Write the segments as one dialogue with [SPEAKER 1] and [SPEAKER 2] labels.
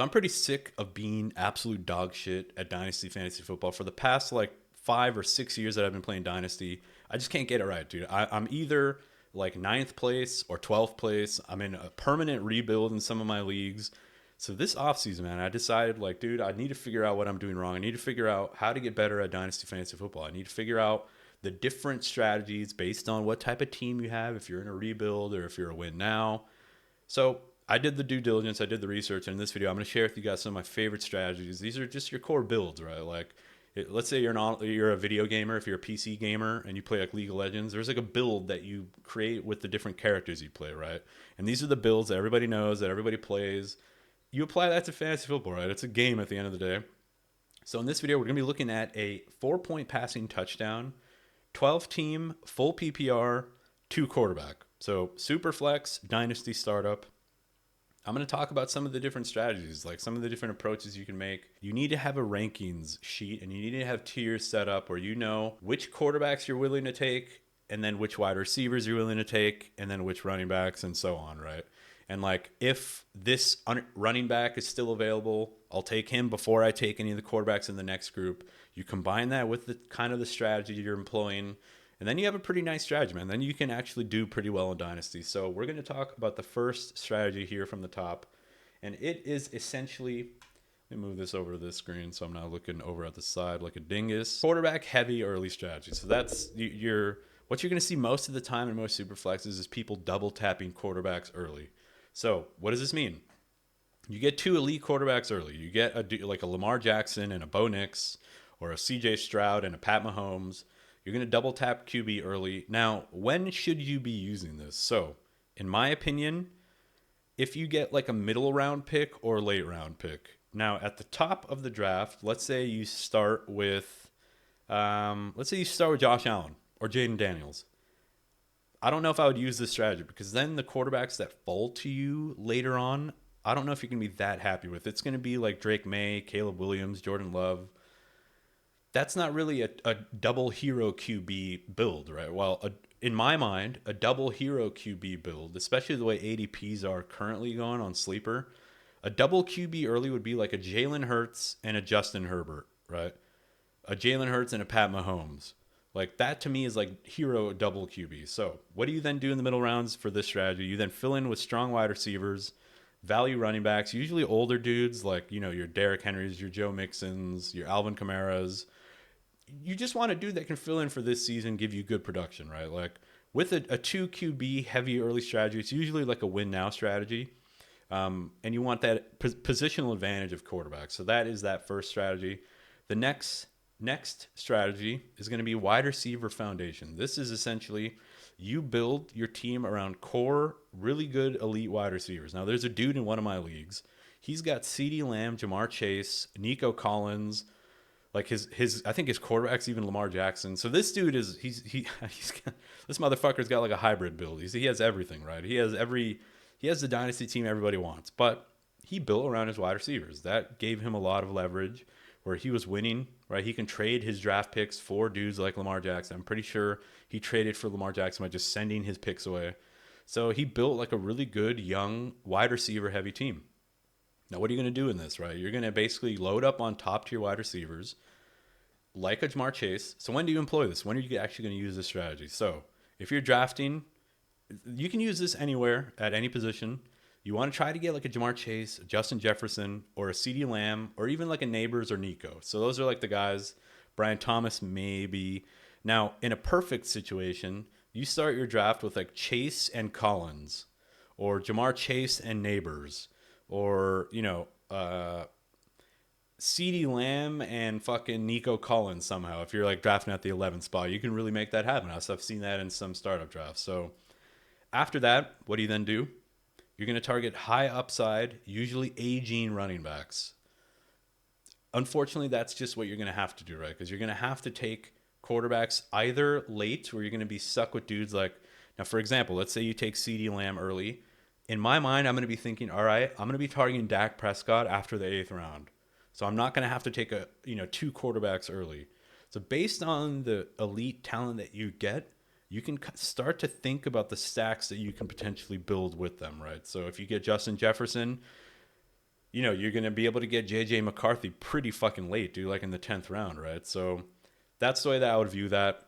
[SPEAKER 1] I'm pretty sick of being absolute dog shit at Dynasty Fantasy Football. For the past like 5 or 6 years that I've been playing Dynasty, I just can't get it right, dude. I'm either like ninth place or 12th place. I'm in a permanent rebuild in some of my leagues. So this offseason, man, I decided like, dude, I need to figure out what I'm doing wrong. I need to figure out how to get better at Dynasty Fantasy Football. I need to figure out the different strategies based on what type of team you have, if you're in a rebuild or if you're a win now. So I did the due diligence, I did the research, and in this video, I'm going to share with you guys some of my favorite strategies. These are just your core builds, right? Like, let's say you're a video gamer, if you're a PC gamer and you play like League of Legends, there's like a build that you create with the different characters you play, right? And these are the builds that everybody knows, that everybody plays. You apply that to fantasy football, right? It's a game at the end of the day. So in this video, we're going to be looking at a 4-point passing touchdown, 12 team, full PPR, 2 quarterback. So Superflex, Dynasty startup. I'm going to talk about some of the different strategies, like some of the different approaches you can make. You need to have a rankings sheet and you need to have tiers set up where you know which quarterbacks you're willing to take and then which wide receivers you're willing to take and then which running backs and so on, right? And like if this running back is still available, I'll take him before I take any of the quarterbacks in the next group. You combine that with the kind of the strategy you're employing, and then you have a pretty nice strategy, man. Then you can actually do pretty well in Dynasty. So we're going to talk about the first strategy here from the top. And it is essentially, let me move this over to this screen so I'm not looking over at the side like a dingus. Quarterback heavy early strategy. So that's what you're going to see most of the time in most super flexes is people double tapping quarterbacks early. So what does this mean? You get 2 elite quarterbacks early. You get like a Lamar Jackson and a Bo Nix, or a CJ Stroud and a Pat Mahomes. You're going to double tap QB early. Now, when should you be using this? So, in my opinion, if you get like a middle round pick or late round pick. Now, at the top of the draft, let's say you start with Josh Allen or Jaden Daniels. I don't know if I would use this strategy because then the quarterbacks that fall to you later on, I don't know if you can be that happy with. It's going to be like Drake May, Caleb Williams, Jordan Love. That's not really a double hero QB build, right? Well, in my mind, a double hero QB build, especially the way ADPs are currently going on Sleeper, a double QB early would be like a Jalen Hurts and a Justin Herbert, right? A Jalen Hurts and a Pat Mahomes. Like that to me is like hero double QB. So what do you then do in the middle rounds for this strategy? You then fill in with strong wide receivers, value running backs, usually older dudes like, your Derrick Henrys, your Joe Mixons, your Alvin Kamara's. You just want a dude that can fill in for this season, give you good production, right? Like with a 2 QB heavy early strategy, it's usually like a win now strategy. And you want that positional advantage of quarterbacks. So that is that first strategy. The next strategy is going to be wide receiver foundation. This is essentially you build your team around core, really good elite wide receivers. Now, there's a dude in one of my leagues. He's got CeeDee Lamb, Jamar Chase, Nico Collins. Like his I think his quarterback's even Lamar Jackson. So this dude is he's got, this motherfucker's got like a hybrid build. He has everything, right? He has the dynasty team everybody wants, but he built around his wide receivers. That gave him a lot of leverage where he was winning, right? He can trade his draft picks for dudes like Lamar Jackson. I'm pretty sure he traded for Lamar Jackson by just sending his picks away. So he built like a really good young wide receiver heavy team. Now, what are you going to do in this, right? You're going to basically load up on top tier wide receivers like a Jamar Chase. So when do you employ this? When are you actually going to use this strategy? So if you're drafting, you can use this anywhere at any position. You want to try to get like a Jamar Chase, a Justin Jefferson, or a CeeDee Lamb, or even like a Neighbors or Nico. So those are like the guys. Brian Thomas, maybe. Now, in a perfect situation, you start your draft with like Chase and Collins, or Jamar Chase and Neighbors, or CeeDee Lamb and fucking Nico Collins somehow. If you're like drafting at the 11th spot, you can really make that happen. I've seen that in some startup drafts. So after that, what do you then do? You're going to target high upside, usually aging running backs. Unfortunately, that's just what you're going to have to do, right? Because you're going to have to take quarterbacks either late, where you're going to be stuck with dudes like, now, for example, let's say you take CeeDee Lamb early. In my mind, I'm going to be thinking, all right, I'm going to be targeting Dak Prescott after the 8th round. So I'm not going to have to take 2 quarterbacks early. So based on the elite talent that you get, you can start to think about the stacks that you can potentially build with them, right? So if you get Justin Jefferson, you're going to be able to get JJ McCarthy pretty fucking late, dude, like in the 10th round, right? So that's the way that I would view that.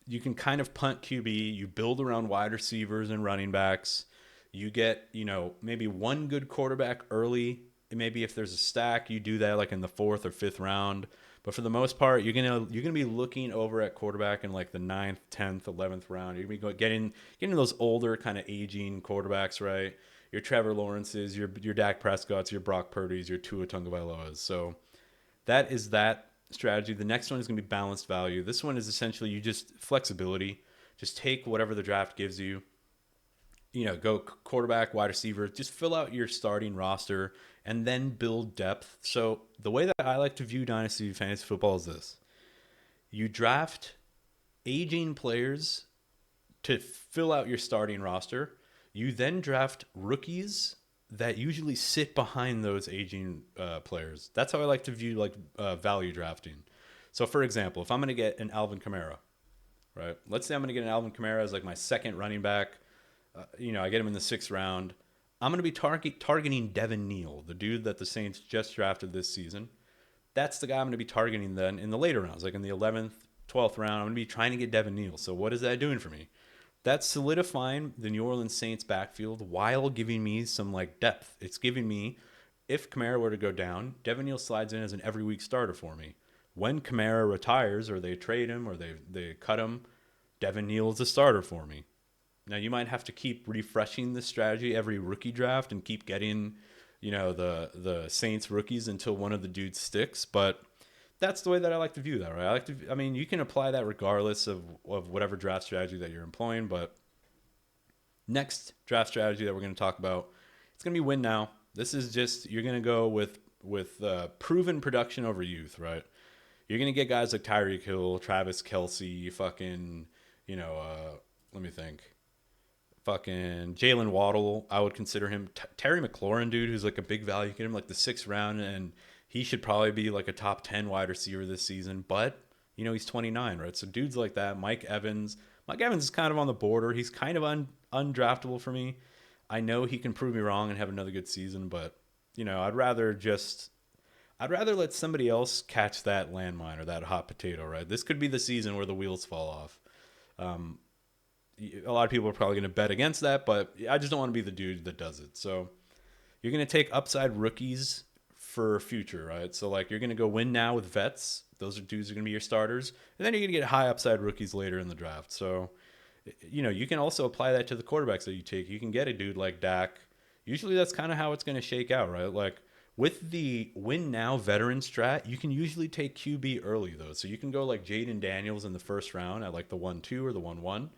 [SPEAKER 1] You can kind of punt QB, you build around wide receivers and running backs. You get, maybe one good quarterback early. And maybe if there's a stack, you do that like in the 4th or 5th round. But for the most part, you're gonna be looking over at quarterback in like the 9th, 10th, 11th round. You're gonna be getting those older kind of aging quarterbacks, right? Your Trevor Lawrences, your Dak Prescott's, your Brock Purdy's, your Tua Tagovailoa's. So that is that strategy. The next one is going to be balanced value. This one is essentially you just flexibility. Just take whatever the draft gives you. Go quarterback, wide receiver. Just fill out your starting roster and then build depth. So the way that I like to view Dynasty Fantasy Football is this. You draft aging players to fill out your starting roster. You then draft rookies that usually sit behind those aging players. That's how I like to view like value drafting. So, for example, if I'm going to get an Alvin Kamara, right? Let's say I'm going to get an Alvin Kamara as like my second running back. I get him in the 6th round. I'm going to be targeting Devin Neal, the dude that the Saints just drafted this season. That's the guy I'm going to be targeting then in the later rounds, like in the 11th, 12th round. I'm going to be trying to get Devin Neal. So what is that doing for me? That's solidifying the New Orleans Saints backfield while giving me some like depth. It's giving me, if Kamara were to go down, Devin Neal slides in as an every week starter for me. When Kamara retires or they trade him or they cut him, Devin Neal is a starter for me. Now you might have to keep refreshing this strategy every rookie draft and keep getting, the Saints rookies until one of the dudes sticks, but that's the way that I like to view that, right? You can apply that regardless of whatever draft strategy that you're employing, but next draft strategy that we're going to talk about, it's going to be win now. This is just, you're going to go with proven production over youth, right? You're going to get guys like Tyreek Hill, Travis Kelce, fucking, let me think. Fucking Jalen Waddle, I would consider him. Terry McLaurin, dude, who's like a big value. Get him like the 6th round, and he should probably be like a top 10 wide receiver this season. But, he's 29, right? So dudes like that, Mike Evans. Mike Evans is kind of on the border. He's kind of undraftable for me. I know he can prove me wrong and have another good season, but, I'd rather let somebody else catch that landmine or that hot potato, right? This could be the season where the wheels fall off. A lot of people are probably going to bet against that, but I just don't want to be the dude that does it. So you're going to take upside rookies for future, right? So like you're going to go win now with vets. Those are dudes are going to be your starters. And then you're going to get high upside rookies later in the draft. So, you can also apply that to the quarterbacks that you take. You can get a dude like Dak. Usually that's kind of how it's going to shake out, right? Like with the win now veteran strat, you can usually take QB early though. So you can go like Jaden Daniels in the 1st round at like the 1-2 or the 1-1.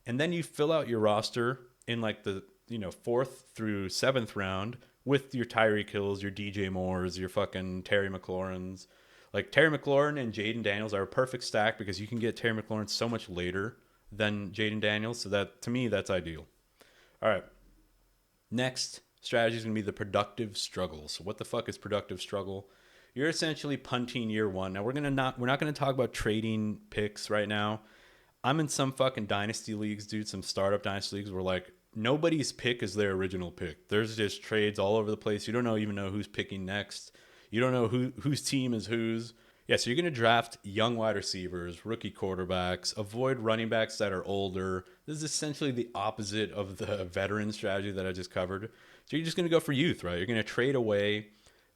[SPEAKER 1] And then you fill out your roster in like the 4th through 7th round with your Tyreek Hills, your DJ Moores, your fucking Terry McLaurins. Like Terry McLaurin and Jaden Daniels are a perfect stack because you can get Terry McLaurin so much later than Jaden Daniels. So that to me, that's ideal. All right. Next strategy is going to be the productive struggle. So what the fuck is productive struggle? You're essentially punting year 1. Now we're not going to talk about trading picks right now. I'm in some fucking dynasty leagues, dude, some startup dynasty leagues where like nobody's pick is their original pick. There's just trades all over the place. You don't even know who's picking next. You don't know whose team is whose. Yeah, so you're going to draft young wide receivers, rookie quarterbacks, avoid running backs that are older. This is essentially the opposite of the veteran strategy that I just covered. So you're just going to go for youth, right? You're going to trade away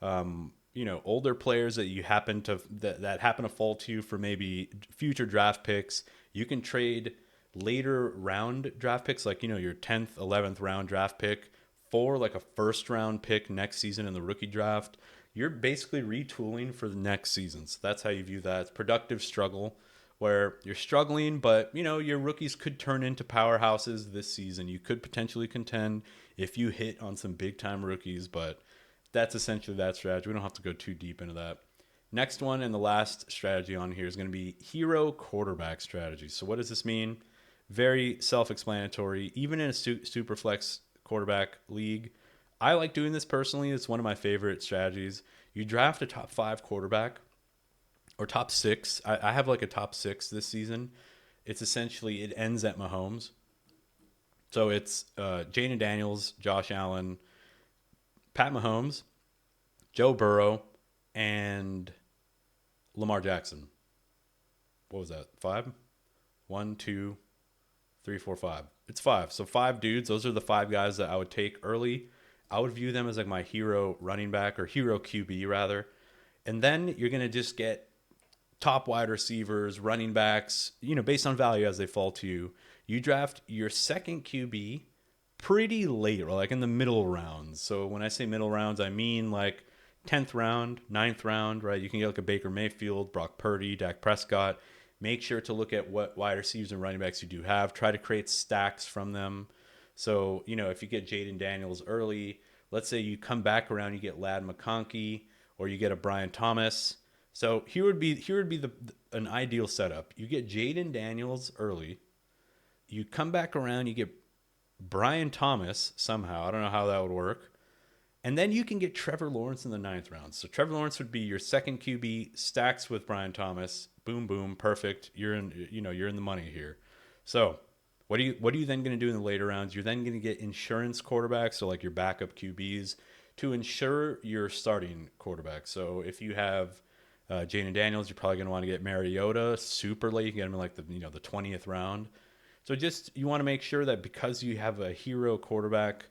[SPEAKER 1] older players that you happen to that happen to fall to you for maybe future draft picks. You can trade later round draft picks, like your 10th, 11th round draft pick for like a 1st round pick next season in the rookie draft. You're basically retooling for the next season. So that's how you view that. It's productive struggle where you're struggling, but your rookies could turn into powerhouses this season. You could potentially contend if you hit on some big time rookies, but that's essentially that strategy. We don't have to go too deep into that. Next one and the last strategy on here is going to be hero quarterback strategy. So what does this mean? Very self-explanatory. Even in a Superflex quarterback league, I like doing this personally. It's one of my favorite strategies. You draft a top 5 quarterback or top 6. I have like a top 6 this season. It's essentially, it ends at Mahomes. So it's Jaden Daniels, Josh Allen, Pat Mahomes, Joe Burrow, and Lamar Jackson. What was that? 5? 1, 2, 3, 4, 5. It's 5. So 5 dudes. Those are the 5 guys that I would take early. I would view them as like my hero running back, or hero QB rather. And then you're going to just get top wide receivers, running backs, based on value as they fall to you. You draft your second QB pretty late, or like in the middle rounds. So when I say middle rounds, I mean like 10th round, 9th round, right? You can get like a Baker Mayfield, Brock Purdy, Dak Prescott. Make sure to look at what wide receivers and running backs you do have. Try to create stacks from them. So, if you get Jaden Daniels early, let's say you come back around, you get Ladd McConkey, or you get a Brian Thomas. So here would be an ideal setup. You get Jaden Daniels early. You come back around, you get Brian Thomas somehow. I don't know how that would work. And then you can get Trevor Lawrence in the 9th round. So Trevor Lawrence would be your second QB, stacks with Brian Thomas. Boom, boom, perfect. You're in the money here. So what are you then going to do in the later rounds? You're then going to get insurance quarterbacks, so like your backup QBs, to ensure your starting quarterback. So if you have Jaden Daniels, you're probably going to want to get Mariota super late. You can get him in like the 20th round. So you want to make sure that because you have a hero quarterback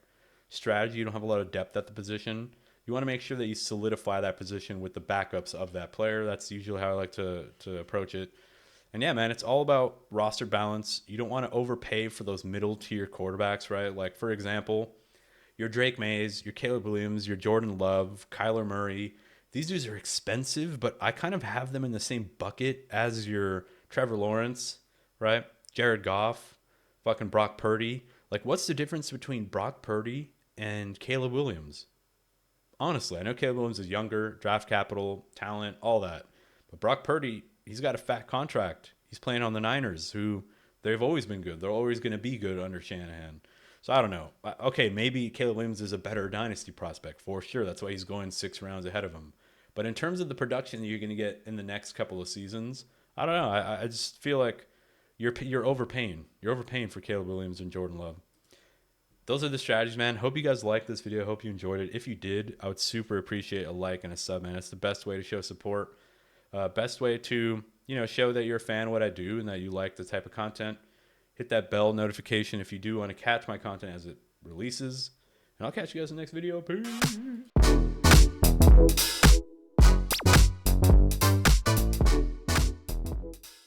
[SPEAKER 1] strategy, you don't have a lot of depth at the position. You want to make sure that you solidify that position with the backups of that player. That's usually how I like to approach it. And yeah, man, it's all about roster balance. You don't want to overpay for those middle tier quarterbacks, right? Like, for example, your Drake Mays, your Caleb Williams, your Jordan Love, Kyler Murray. These dudes are expensive, but I kind of have them in the same bucket as your Trevor Lawrence, right? Jared Goff, fucking Brock Purdy. Like, what's the difference between Brock Purdy and Caleb Williams? Honestly, I know Caleb Williams is younger, draft capital, talent, all that. But Brock Purdy, he's got a fat contract. He's playing on the Niners, who they've always been good. They're always going to be good under Shanahan. So I don't know. Okay, maybe Caleb Williams is a better dynasty prospect for sure. That's why he's going 6 rounds ahead of him. But in terms of the production that you're going to get in the next couple of seasons, I don't know. I just feel like you're overpaying. You're overpaying for Caleb Williams and Jordan Love. Those are the strategies, man. Hope you guys liked this video. Hope you enjoyed it. If you did, I would super appreciate a like and a sub, man. It's the best way to show support. Best way to, show that you're a fan of what I do and that you like the type of content. Hit that bell notification if you do want to catch my content as it releases. And I'll catch you guys in the next video. Peace.